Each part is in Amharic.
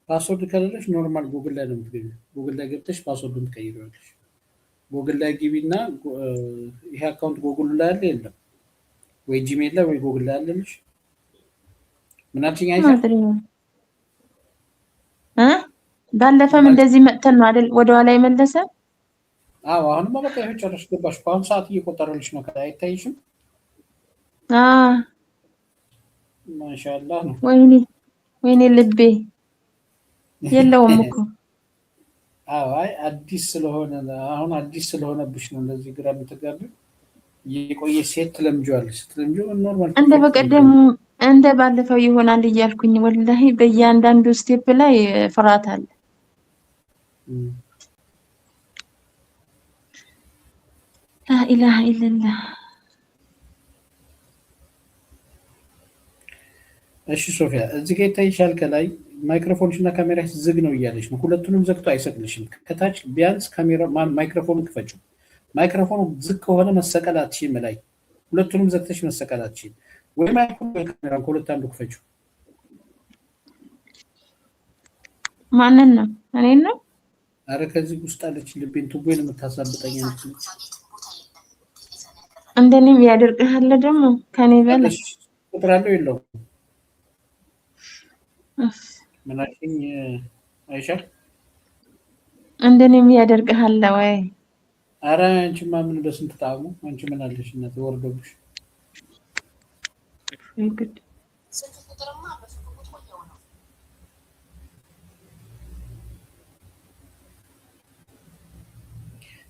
ፓስወርድ ከሌለሽ ኖርማል ጉግል ላይ ነው የምትገቢው። ጉግል ላይ ገብተሽ ፓስወርዱን ትቀይሪዋለሽ። ጉግል ላይ ግቢና ይሄ አካውንት ጉግል ላይ አለ የለም ወይ ጂሜል ላይ ወይ ጉግል ላይ አለልሽ? ምን አልሽኝ? አይሻ ባለፈም እንደዚህ መጥተን ነው አይደል ወደ ኋላ የመለሰ? አዎ አሁንማ በቃ ይሄ ጨረሽ ገባሽ። በአሁኑ ሰዓት እየቆጠረልሽ ነው። ከላይ አይታይሽም? ማሻአላህ ነው። ወይኔ ልቤ የለውም እኮ። አይ አዲስ ስለሆነ አሁን አዲስ ስለሆነብሽ ነው እንደዚህ ግራ የምትጋቢው። የቆየ ሴት ትለምጂዋለሽ። ስትለምጂው ኖርማል እንደ በቀደሙ እንደ ባለፈው ይሆናል እያልኩኝ ወላሂ በእያንዳንዱ ስቴፕ ላይ ፍርሃት አለ። لا إله إلا الله እሺ ሶፊያ እዚህ ጋር ይታይሻል። ከላይ ማይክሮፎንሽ እና ካሜራሽ ዝግ ነው እያለሽ ነው። ሁለቱንም ዘግቶ አይሰቅልሽም። ከታች ቢያንስ ካሜራ ማይክሮፎኑን ክፈችው። ማይክሮፎኑ ዝግ ከሆነ መሰቀል አትችይም። ላይ ሁለቱንም ዘግተሽ መሰቀል አትችይም። ወይ ማይክሮፎን ወይ ካሜራን ከሁለት አንዱ ክፈችው። ማንን ነው? እኔን ነው? አረ ከዚህ ውስጥ አለች ልቤን ቱቦን የምታሳብጠኝ ነች። እንደኔም ያደርግሃል ደግሞ ከኔ በላይ ቁጥር አለው የለውም? ምን አልሽኝ አይሻ? እንደኔም ያደርግሃል ወይ? አረ አንቺማ ምን በስንት ጣሙ አንቺ ምን አለሽ እናት ወርዶብሽ።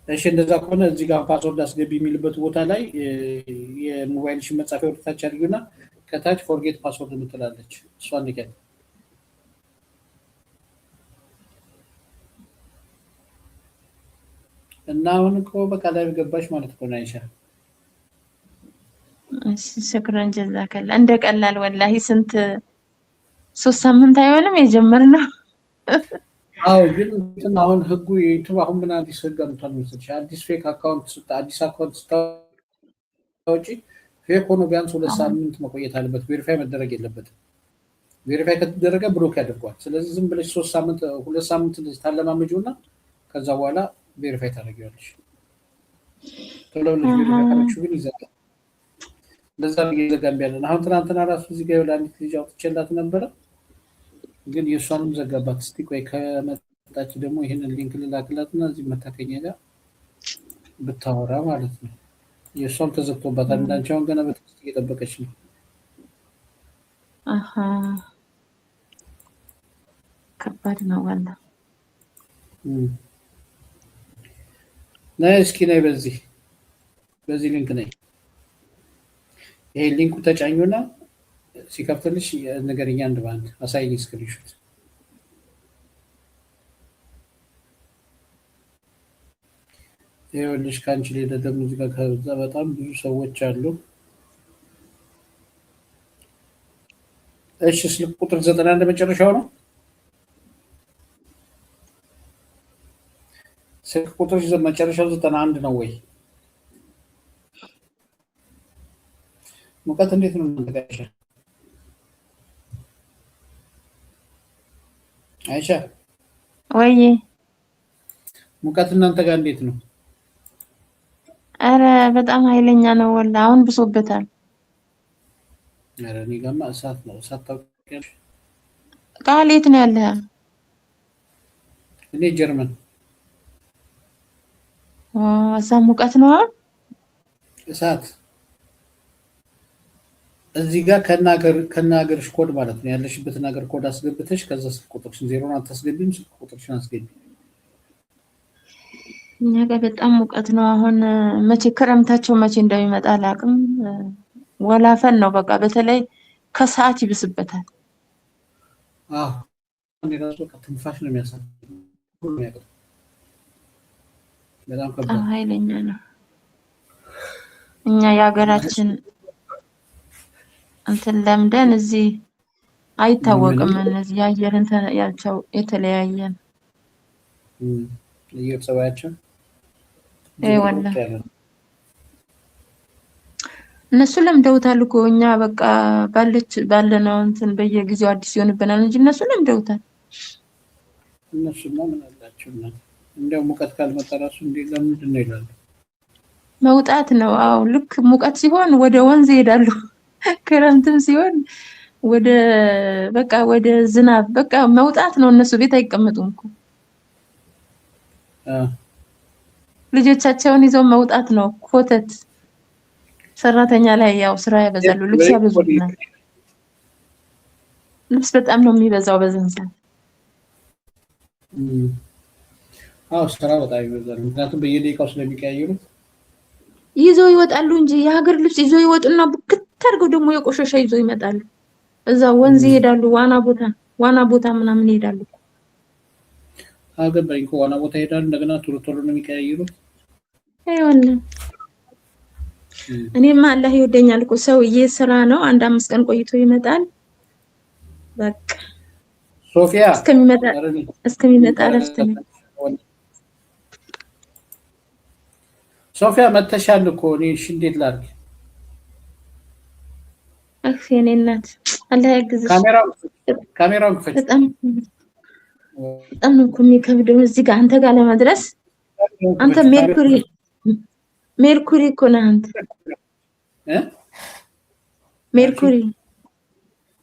እሺ እንደዛ ከሆነ እዚህ ጋር ፓስወርድ አስገቢ የሚልበት ቦታ ላይ የሞባይልሽን መጻፊያ ወደታች አድርጊውና ከታች ፎርጌት ፓስወርድ የምትላለች እሷን ንገሪ። እና አሁን እኮ በቃ ላይ ገባሽ ማለት እኮ ነው አይሻ። እሺ ሽክራን ጀዛከላ። እንደ ቀላል ወላሂ ስንት 3 ሳምንት አይሆንም የጀመርነው። አዎ ግን አሁን ህጉ ዩቲዩብ አሁን ምን አዲስ ህግ አምጥቷል መሰለሽ? አዲስ ፌክ አካውንት አዲስ አካውንት ስታወጪ ፌክ ሆኖ ቢያንስ 2 ሳምንት መቆየት አለበት። ቬሪፋይ መደረግ የለበትም። ቬሪፋይ ከተደረገ ብሎክ ያደርገዋል። ስለዚህ ዝም ብለሽ 3 ሳምንት 2 ሳምንት ታለማመጂውና ከዛ በኋላ ቬሪፋይ ታደርጊዋለሽ። ቶሎ ብለሽ ቬሪፋይ ካደረግሽው ግን ይዘጋል። ለዛ ይዘጋም ያለን አሁን ትናንትና ራሱ እዚህ ጋር አንዲት ልጅ አውጥቼላት ነበረ ግን የሷንም ዘጋባት። እስቲ ቆይ ከመጣች ደግሞ ይሄንን ሊንክ ልላክላትና እዚህ መታከኛ ጋር ብታወራ ማለት ነው። የሷም ተዘግቶባታል። እንዳንቺ አሁን ገና በትዕግስት እየጠበቀች ነው። ከባድ ነው ዋላ። ነይ እስኪ ነይ በዚህ ሊንክ ነይ። ይሄ ሊንኩ ተጫኙና ሲከፍትልሽ ነገርኛ አንድ ባንድ አሳይኝ ስክሪንሾት። ይኸውልሽ ከአንቺ ሌላ ደግሞ እዚህ ጋር ከዛ በጣም ብዙ ሰዎች አሉ። እሺ ስልክ ቁጥር 91 መጨረሻው ነው። ስልክ ቁጥር መጨረሻው 91 ነው ወይ? ሙቀት እንዴት ነው እንደጋሻ? አይሻ ወይ ሙቀት እናንተ ጋር እንዴት ነው? አረ በጣም ኃይለኛ ነው ወላ። አሁን ብሶበታል። አረ እኔ ጋርማ እሳት ነው። እሳት ታውቂያለሽ? ቃል የት ነው ያለህ? እኔ ጀርመን። እዛ ሙቀት ነው እሳት። እዚህ ጋር ከናገርሽ ኮድ ማለት ነው ያለሽበትን ሀገር ኮድ አስገብተሽ ከዛ ስልክ ቁጥርሽን 0 አታስገቢም። ስልክ ቁጥርሽን አስገቢ። እኛ ጋር በጣም ሙቀት ነው አሁን። መቼ ክረምታቸው መቼ እንደሚመጣ አላውቅም። ወላፈን ነው በቃ። በተለይ ከሰዓት ይብስበታል። አዎ እኔ ራሱ በቃ ትንፋሽ ነው የሚያሳፍረው። በጣም ከባድ ኃይለኛ ነው። እኛ የሀገራችን እንትን ለምደን እዚህ አይታወቅም። እነዚህ የአየር እንትን ያልቸው የተለያየ ነው። እየተሰባያቸው ወላ እነሱ ለምደውታል እኮ እኛ በቃ ባለነው እንትን በየጊዜው አዲስ ይሆንብናል እንጂ እነሱ ለምደውታል። እነሱማ ምን አላቸውና እንደው ሙቀት ካልመጣ ራሱ እንዴ ለምንድን ነው ይላሉ። መውጣት ነው። አዎ ልክ ሙቀት ሲሆን ወደ ወንዝ ይሄዳሉ። ክረምትም ሲሆን ወደ በቃ ወደ ዝናብ በቃ መውጣት ነው። እነሱ ቤት አይቀመጡም እኮ ልጆቻቸውን ይዘው መውጣት ነው። ኮተት ሰራተኛ ላይ ያው ስራ ያበዛሉ። ልብስ ያበዙናል። ልብስ በጣም ነው የሚበዛው በዚህ ሰዓት። አዎ ስራ በጣም ይበዛል። ምክንያቱም በየደቂቃው ስለሚቀያየሩ ይዘው ይወጣሉ እንጂ የሀገር ልብስ ይዘው ይወጡና ቡክት አድርገው ደግሞ የቆሸሸ ይዘው ይመጣሉ። እዛ ወንዝ ይሄዳሉ። ዋና ቦታ ምናምን ይሄዳሉ። አገባኝ እኮ ዋና ቦታ ይሄዳሉ። እንደገና ቶሎ ቶሎ ነው የሚቀያየሩት። አይወልም እኔማ አላህ ይወደኛል እኮ ሰውዬ ስራ ነው። አንድ 5 ቀን ቆይቶ ይመጣል። በቃ ሶፊያ እስከሚመጣ ረፍት ነው። ሶፊያ መተሻል እኮ እኔ እሺ እንዴት ላድርግ? አክስ የኔ እናት አላህ ያግዝሽ። ካሜራውን ክፈች። በጣም ነው እኮ የሚከብደው እዚህ ጋር አንተ ጋር ለመድረስ። አንተ ሜርኩሪ እኮ ነህ አንተ ሜርኩሪ።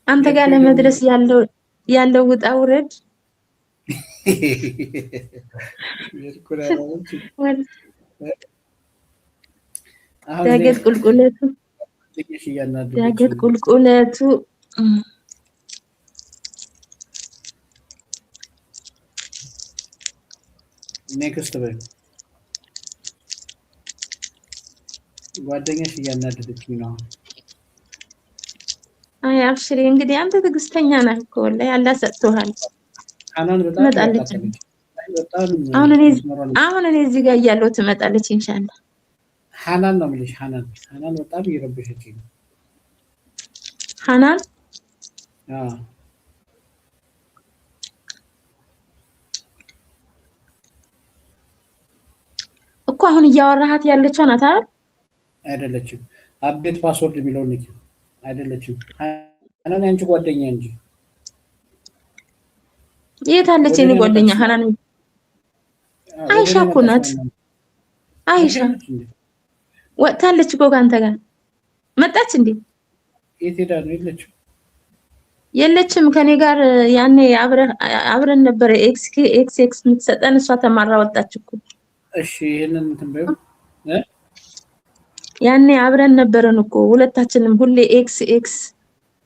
አንተ ጋር ለመድረስ ያለው ውጣ ውረድ ዳገት ቁልቁለቱ ኔክስት በይ። ጓደኛሽ እያናደደችኝ ነው። አይ አብሽሪ እንግዲህ አንተ ትዕግስተኛ ነህ እኮ ወላሂ አላህ ሰጥቶሃል። ትመጣለች። አሁን እኔ እዚህ ጋር እያለሁ ትመጣለች ኢንሻአላህ። ሐናን ነው የምልሽ። ሐናን በጣም እየረበሸችኝ ነው። ሐናን እኮ አሁን እያወራሃት ያለችው ናት አይደል? አይደለችም። አፕዴት ፓስወርድ የሚለውን ንኪ። አይደለችም። ሐናን ያንቺ ጓደኛ እንጂ። የት አለች የኔ ጓደኛ ሐናን? አይሻ እኮ ናት። አይሻ ወጣለች እኮ ካንተ ጋር መጣች እንዴ? የት ሄዳ ነው? የለችም ከኔ ጋር ያኔ አብረን ነበር። ኤክስ የምትሰጠን እሷ ተማራ ወጣች እኮ። እሺ ይሄንን እንትን በይው። ያኔ አብረን ነበረን እኮ ሁለታችንም። ሁሌ ኤክስ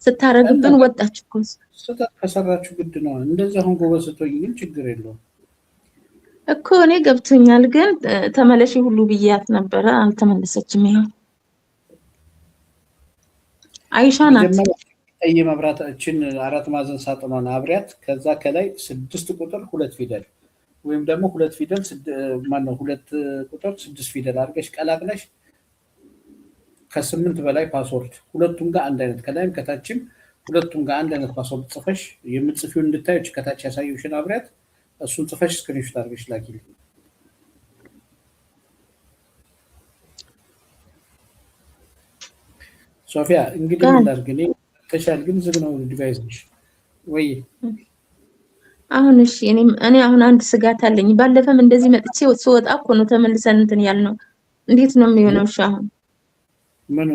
ስታረግብን ወጣች እኮ። ስህተት ከሰራችሁ ግድ ነው። እንደዚህ አሁን ጎበዝ ስትሆኝ ግን ችግር የለውም እኮ። እኔ ገብቶኛል፣ ግን ተመለሺ ሁሉ ብያት ነበረ አልተመለሰችም። ይሄ አይሻ ናት። ቀይ መብራታችን 4 ማዕዘን ሳጥኗን አብሪያት። ከዛ ከላይ 6 ቁጥር 2 ፊደል ወይም ደግሞ 2 ፊደል ማነው 2 ቁጥር 6 ፊደል አድርገሽ ቀላቅለሽ ከ8 በላይ ፓስወርድ ሁለቱም ጋር አንድ አይነት ከላይም ከታችም ሁለቱም ጋር አንድ አይነት ፓስወርድ ጽፈሽ የምትጽፊውን እንድታዩች ከታች ያሳየውሽን አብሪያት። እሱን ጽፈሽ ስክሪንሾት አድርገሽ ላኪልኝ። ሶፊያ እንግዲህ ምን ላድርግ እኔ ተሻል ግን ዝግ ነው ዲቫይስሽ ወይ? አሁን እሺ እኔ አሁን አንድ ስጋት አለኝ። ባለፈም እንደዚህ መጥቼ ስወጣ እኮ ነው ተመልሰን እንትን ያልነው። እንዴት ነው የሚሆነው? እሺ አሁን ምኑ?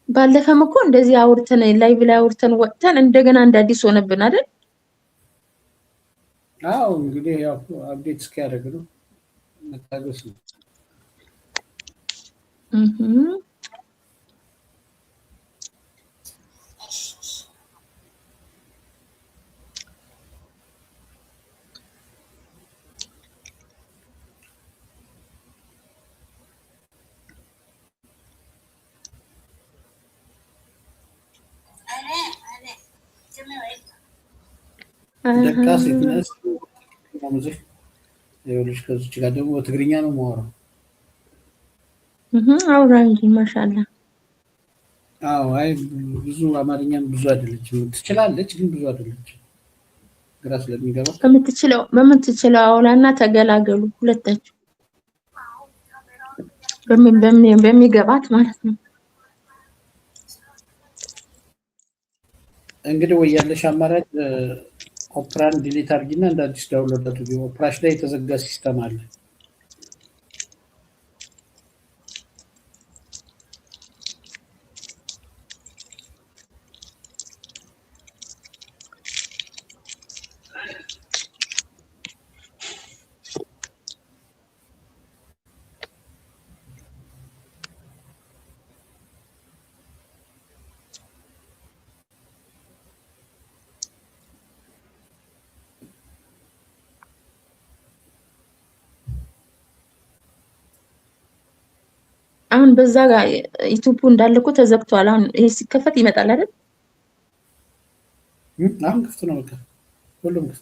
ባለፈም እኮ እንደዚህ አውርተን ላይቭ ላይ አውርተን ወጥተን እንደገና እንደ አዲስ ሆነብን አይደል? አዎ እንግዲህ ያው አፕዴት እስኪያደርግ ነው መታገስ ነው። ደካስ ይነስ ሙዚክ ይኸውልሽ ከዚህ ጋር ደግሞ በትግርኛ ነው የማወራው። አውራ እንጂ ማሻአላ። አዎ አይ ብዙ አማርኛም ብዙ አይደለችም። ትችላለች ግን ብዙ አይደለችም። ግራ ስለሚገባ በምትችለው አውላና ተገላገሉ ሁለታችሁ በሚገባት ማለት ነው። እንግዲህ ወይ ያለሽ አማራጭ ኦፕራን ዲሊት አድርጊና እንደ አዲስ ዳውንሎድ አድርጊ። ኦፕራሽ ላይ የተዘጋ ሲስተም አለ። አሁን በዛ ጋር ዩቲዩብ እንዳለ እኮ ተዘግቷል። አሁን ይሄ ሲከፈት ይመጣል አይደል? አሁን ክፍት ነው። በቃ ሁሉም ክፍት